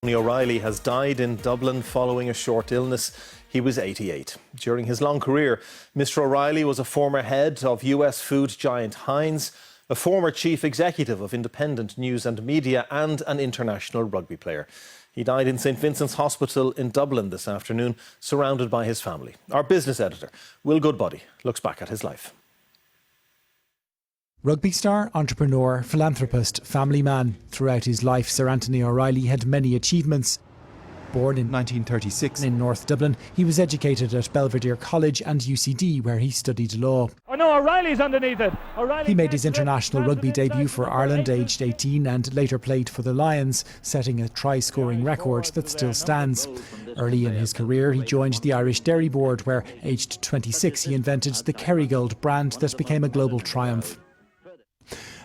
Tony O'Reilly has died in Dublin following a short illness. He was 88. During his long career, Mr. O'Reilly was a former head of US food giant Heinz, a former chief executive of Independent News and Media, and an international rugby player. He died in St Vincent's Hospital in Dublin this afternoon, surrounded by his family. Our business editor, Will Goodbody, looks back at his life. Rugby star, entrepreneur, philanthropist, family man. Throughout his life, Sir Anthony O'Reilly had many achievements. Born in 1936 in North Dublin, he was educated at Belvedere College and UCD, where he studied law. Oh no, O'Reilly's underneath it. He made his international rugby debut for Ireland aged 18 and later played for the Lions, setting a try-scoring record that still stands. Early in his career, he joined the Irish Dairy Board, where, aged 26, he invented the Kerrygold brand that became a global triumph.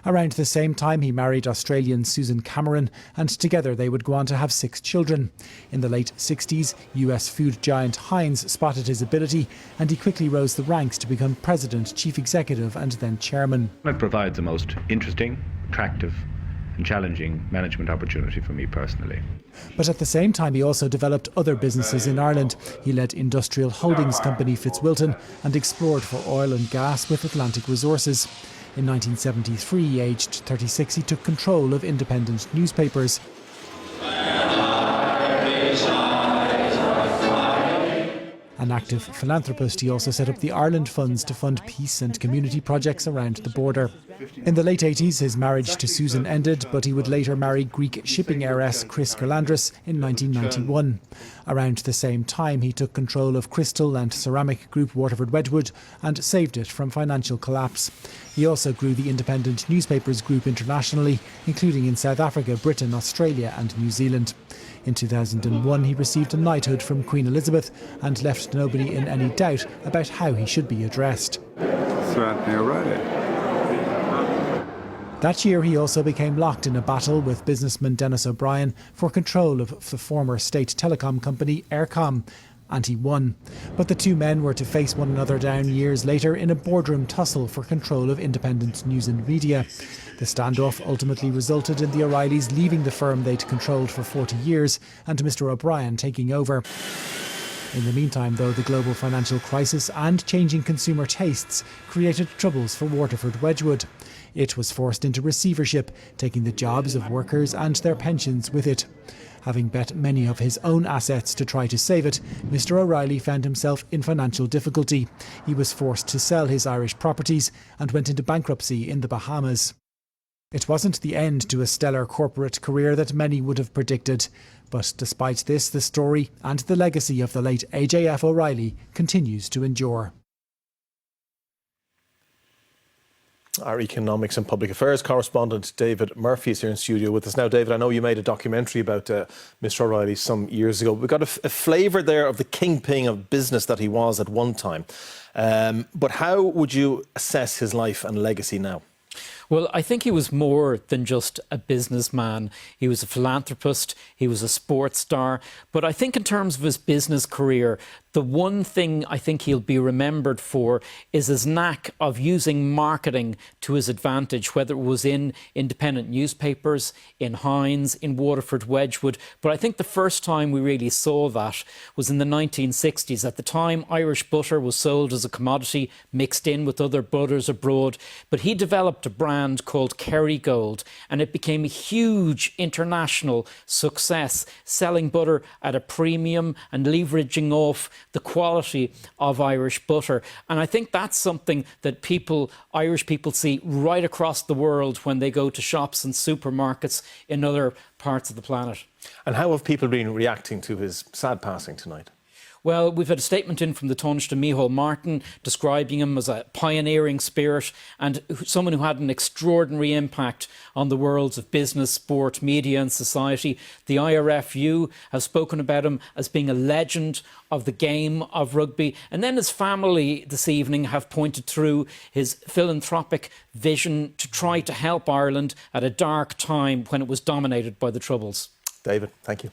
Around the same time, he married Australian Susan Cameron, and together they would go on to have 6 children. In the late 60s, US food giant Heinz spotted his ability, and he quickly rose the ranks to become president, chief executive and then chairman. It provides the most interesting, attractive and challenging management opportunity for me personally. But at the same time, he also developed other businesses in Ireland. He led industrial holdings company Fitzwilton and explored for oil and gas with Atlantic Resources. In 1973, aged 36, he took control of independent newspapers. An active philanthropist, he also set up the Ireland Funds to fund peace and community projects around the border. In the late 80s, his marriage to Susan ended, but he would later marry Greek shipping heiress Chris Kurlandris in 1991. Around the same time, he took control of crystal and ceramic group Waterford Wedgwood and saved it from financial collapse. He also grew the independent newspapers group internationally, including in South Africa, Britain, Australia and New Zealand. In 2001, he received a knighthood from Queen Elizabeth and left nobody in any doubt about how he should be addressed. Sir Anthony O'Reilly. That year, he also became locked in a battle with businessman Dennis O'Brien for control of the former state telecom company Eircom, and he won. But the two men were to face one another down years later in a boardroom tussle for control of Independent News and Media. The standoff ultimately resulted in the O'Reillys leaving the firm they'd controlled for 40 years and Mr. O'Brien taking over. In the meantime, though, the global financial crisis and changing consumer tastes created troubles for Waterford Wedgwood. It was forced into receivership, taking the jobs of workers and their pensions with it. Having bet many of his own assets to try to save it, Mr. O'Reilly found himself in financial difficulty. He was forced to sell his Irish properties and went into bankruptcy in the Bahamas. It wasn't the end to a stellar corporate career that many would have predicted. But despite this, the story and the legacy of the late AJF O'Reilly continues to endure. Our economics and public affairs correspondent David Murphy is here in studio with us now. David, I know you made a documentary about Mr. O'Reilly some years ago. We got a flavour there of the kingpin of business that he was at one time. But how would you assess his life and legacy now? Well, I think he was more than just a businessman. He was a philanthropist, he was a sports star. But I think in terms of his business career, the one thing I think he'll be remembered for is his knack of using marketing to his advantage, whether it was in independent newspapers, in Heinz, in Waterford Wedgwood. But I think the first time we really saw that was in the 1960s. At the time, Irish butter was sold as a commodity, mixed in with other butters abroad. But he developed a brand called Kerrygold, and it became a huge international success, selling butter at a premium and leveraging off the quality of Irish butter. And I think that's something that Irish people see right across the world when they go to shops and supermarkets in other parts of the planet. And how have people been reacting to his sad passing tonight? Well, we've had a statement in from the Taoiseach Micheál Martin describing him as a pioneering spirit and someone who had an extraordinary impact on the worlds of business, sport, media and society. The IRFU have spoken about him as being a legend of the game of rugby. And then his family this evening have pointed through his philanthropic vision to try to help Ireland at a dark time when it was dominated by the Troubles. David, thank you.